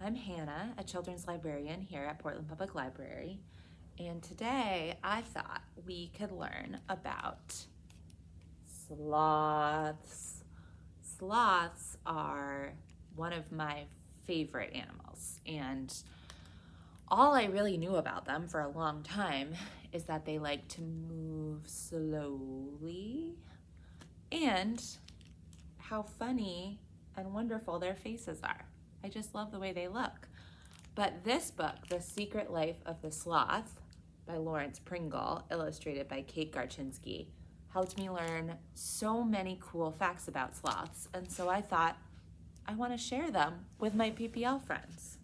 I'm Hannah, a children's librarian here at Portland Public Library, and today I thought we could learn about sloths. Sloths are one of my favorite animals, and all I really knew about them for a long time is that they like to move slowly and how funny and wonderful their faces are. I just love the way they look. But this book, The Secret Life of the Sloth by Lawrence Pringle, illustrated by Kate Garchinsky, helped me learn so many cool facts about sloths, and so I thought I want to share them with my PPL friends.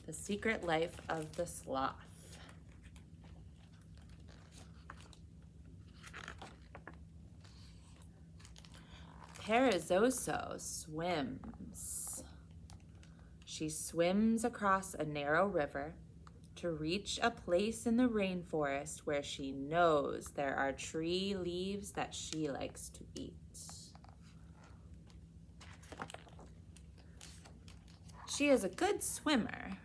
The Secret Life of the Sloth. Perezoso swims. She swims across a narrow river to reach a place in the rainforest where she knows there are tree leaves that she likes to eat. She is a good swimmer,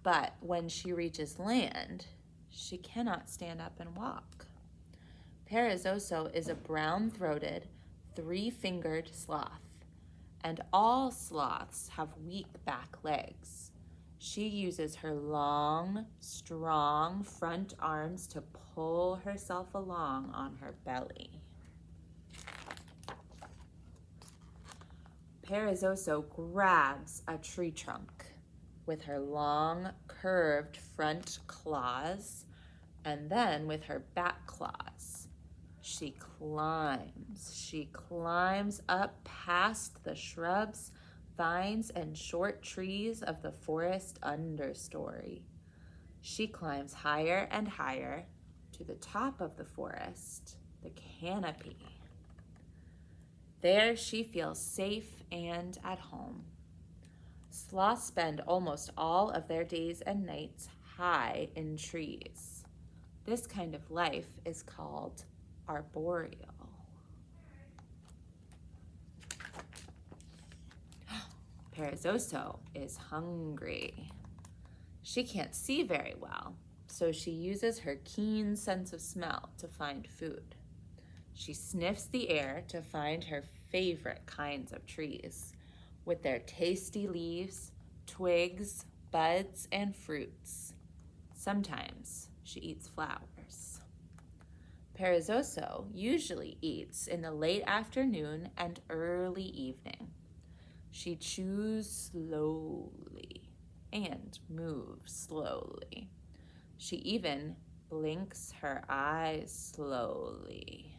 but when she reaches land, she cannot stand up and walk. Perezoso is a brown-throated, three-fingered sloth, and all sloths have weak back legs. She uses her long, strong front arms to pull herself along on her belly. Perezoso grabs a tree trunk with her long, curved front claws, and then with her back claws, she climbs up past the shrubs, vines, and short trees of the forest understory. She climbs higher and higher to the top of the forest, the canopy. There she feels safe and at home. Sloths spend almost all of their days and nights high in trees. This kind of life is called arboreal. Perezoso is hungry. She can't see very well, so she uses her keen sense of smell to find food. She sniffs the air to find her favorite kinds of trees, with their tasty leaves, twigs, buds, and fruits. Sometimes she eats flowers. Perezoso usually eats in the late afternoon and early evening. She chews slowly and moves slowly. She even blinks her eyes slowly.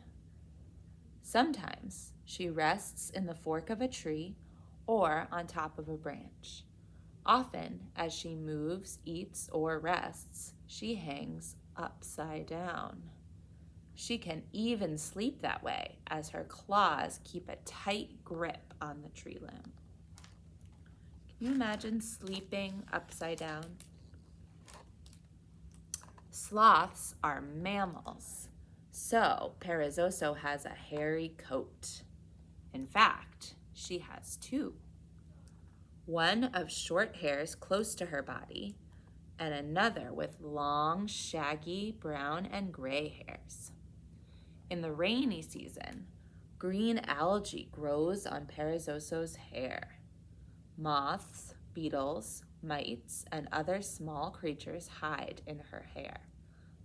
Sometimes she rests in the fork of a tree or on top of a branch. Often, as she moves, eats, or rests, she hangs upside down. She can even sleep that way, as her claws keep a tight grip on the tree limb. Can you imagine sleeping upside down? Sloths are mammals, so Perezoso has a hairy coat. In fact, she has two. One of short hairs close to her body, and another with long, shaggy brown and gray hairs. In the rainy season, green algae grows on Perezoso's hair. Moths, beetles, mites, and other small creatures hide in her hair.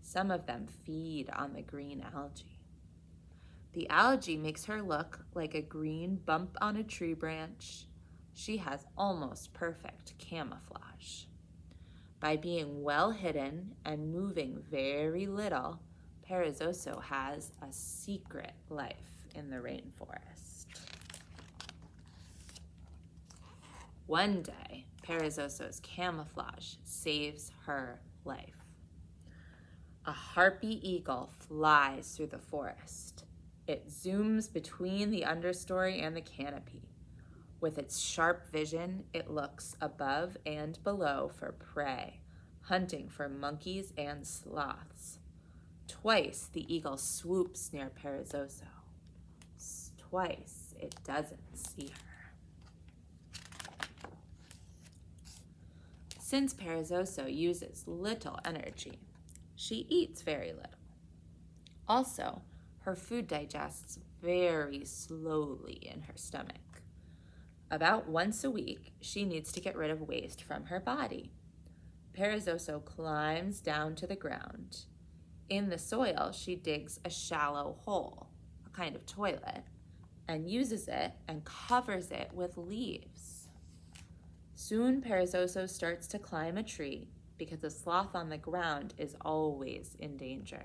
Some of them feed on the green algae. The algae makes her look like a green bump on a tree branch. She has almost perfect camouflage. By being well hidden and moving very little, Perezoso has a secret life in the rainforest. One day, Perezoso's camouflage saves her life. A harpy eagle flies through the forest. It zooms between the understory and the canopy. With its sharp vision, it looks above and below for prey, hunting for monkeys and sloths. Twice the eagle swoops near Perezoso. Twice it doesn't see her. Since Perezoso uses little energy, she eats very little. Also, her food digests very slowly in her stomach. About once a week, she needs to get rid of waste from her body. Perezoso climbs down to the ground. In the soil, she digs a shallow hole, a kind of toilet, and uses it and covers it with leaves. Soon, Perezoso starts to climb a tree because a sloth on the ground is always in danger.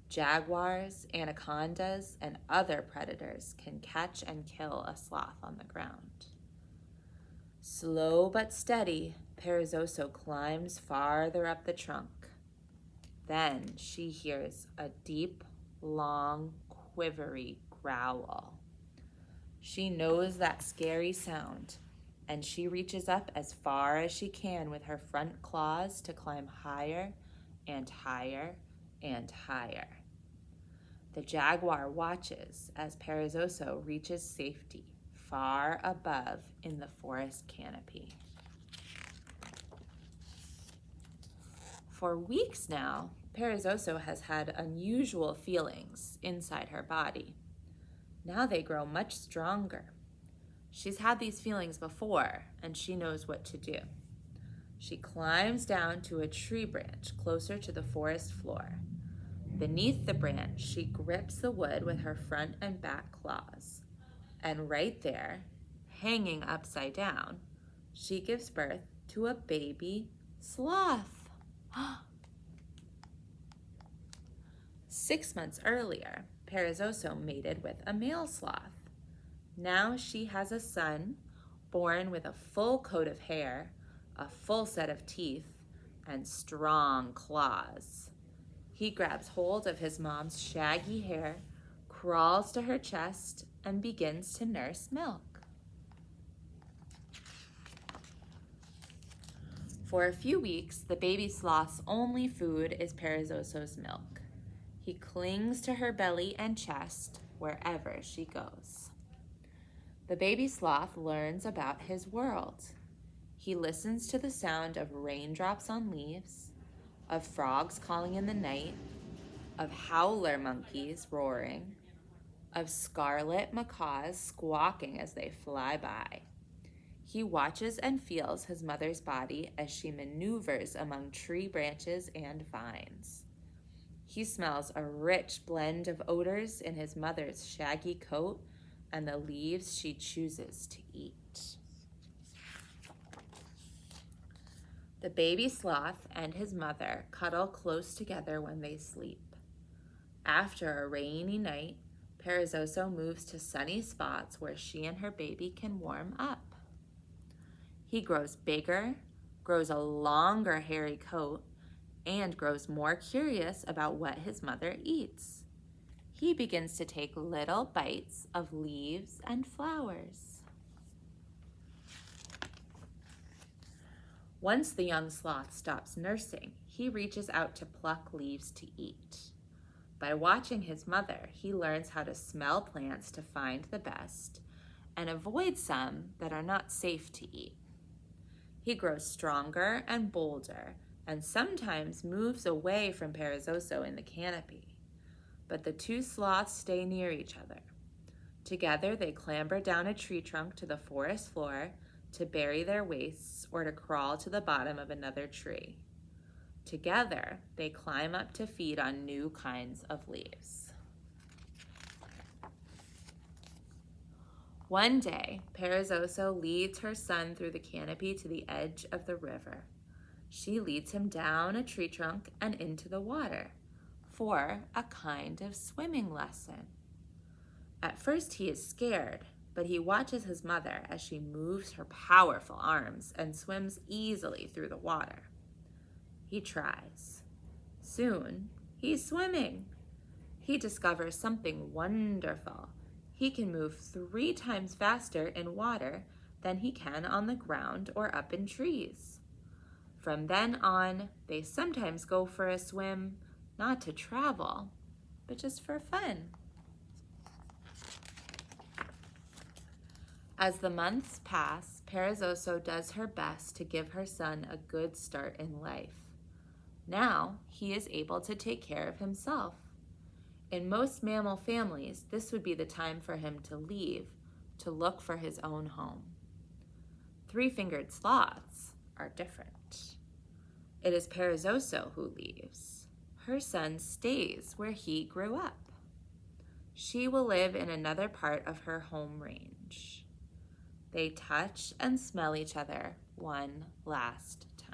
Jaguars, anacondas, and other predators can catch and kill a sloth on the ground. Slow but steady, Perezoso climbs farther up the trunk. Then she hears a deep, long, quivery growl. She knows that scary sound, and she reaches up as far as she can with her front claws to climb higher and higher and higher. The jaguar watches as Perezoso reaches safety far above in the forest canopy. For weeks now, Perezoso has had unusual feelings inside her body. Now they grow much stronger. She's had these feelings before, and she knows what to do. She climbs down to a tree branch closer to the forest floor. Beneath the branch, she grips the wood with her front and back claws. And right there, hanging upside down, she gives birth to a baby sloth. 6 months earlier, Perezoso mated with a male sloth. Now she has a son, born with a full coat of hair, a full set of teeth, and strong claws. He grabs hold of his mom's shaggy hair, crawls to her chest, and begins to nurse milk. For a few weeks, the baby sloth's only food is Perezoso's milk. He clings to her belly and chest wherever she goes. The baby sloth learns about his world. He listens to the sound of raindrops on leaves, of frogs calling in the night, of howler monkeys roaring, of scarlet macaws squawking as they fly by. He watches and feels his mother's body as she maneuvers among tree branches and vines. He smells a rich blend of odors in his mother's shaggy coat and the leaves she chooses to eat. The baby sloth and his mother cuddle close together when they sleep. After a rainy night, Perezoso moves to sunny spots where she and her baby can warm up. He grows bigger, grows a longer hairy coat, and grows more curious about what his mother eats. He begins to take little bites of leaves and flowers. Once the young sloth stops nursing, he reaches out to pluck leaves to eat. By watching his mother, he learns how to smell plants to find the best and avoid some that are not safe to eat. He grows stronger and bolder and sometimes moves away from Perezoso in the canopy. But the two sloths stay near each other. Together, they clamber down a tree trunk to the forest floor to bury their waists or to crawl to the bottom of another tree. Together, they climb up to feed on new kinds of leaves. One day, Perezoso leads her son through the canopy to the edge of the river. She leads him down a tree trunk and into the water for a kind of swimming lesson. At first, he is scared, but he watches his mother as she moves her powerful arms and swims easily through the water. He tries. Soon, he's swimming. He discovers something wonderful. He can move 3 times faster in water than he can on the ground or up in trees. From then on, they sometimes go for a swim, not to travel, but just for fun. As the months pass, Perezoso does her best to give her son a good start in life. Now he is able to take care of himself. In most mammal families, this would be the time for him to leave to look for his own home. Three-fingered sloths are different. It is Perezoso who leaves. Her son stays where he grew up. She will live in another part of her home range. They touch and smell each other one last time.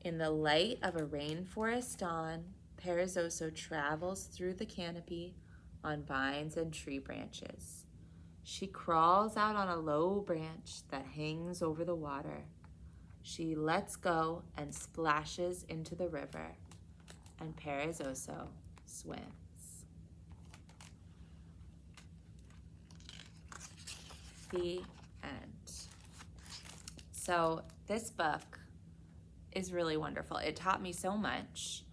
In the light of a rainforest dawn, Perezoso travels through the canopy on vines and tree branches. She crawls out on a low branch that hangs over the water. She lets go and splashes into the river, and Perezoso swims. The end. So this book is really wonderful. It taught me so much.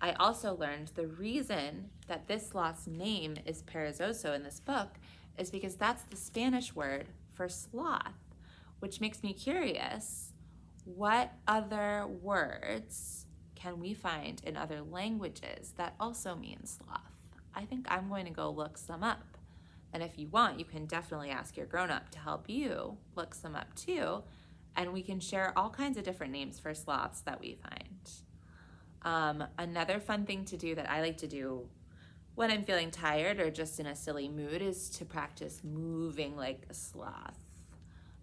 I also learned the reason that this sloth's name is Perezoso in this book is because that's the Spanish word for sloth, which makes me curious, what other words can we find in other languages that also mean sloth? I think I'm going to go look some up. And if you want, you can definitely ask your grown-up to help you look some up too, and we can share all kinds of different names for sloths that we find. Another fun thing to do that I like to do when I'm feeling tired or just in a silly mood is to practice moving like a sloth.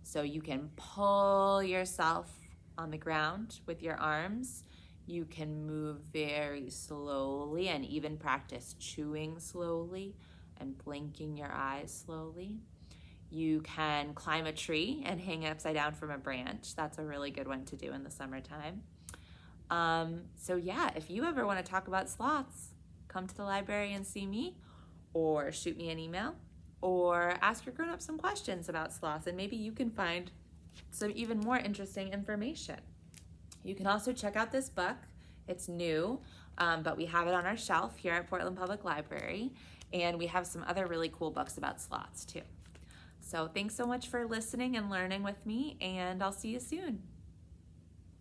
So you can pull yourself on the ground with your arms. You can move very slowly and even practice chewing slowly and blinking your eyes slowly. You can climb a tree and hang upside down from a branch. That's a really good one to do in the summertime. So yeah, if you ever want to talk about sloths, come to the library and see me, or shoot me an email, or ask your grown-up some questions about sloths, and maybe you can find some even more interesting information. You can also check out this book. It's new, but we have it on our shelf here at Portland Public Library, and we have some other really cool books about sloths too. So thanks so much for listening and learning with me, and I'll see you soon.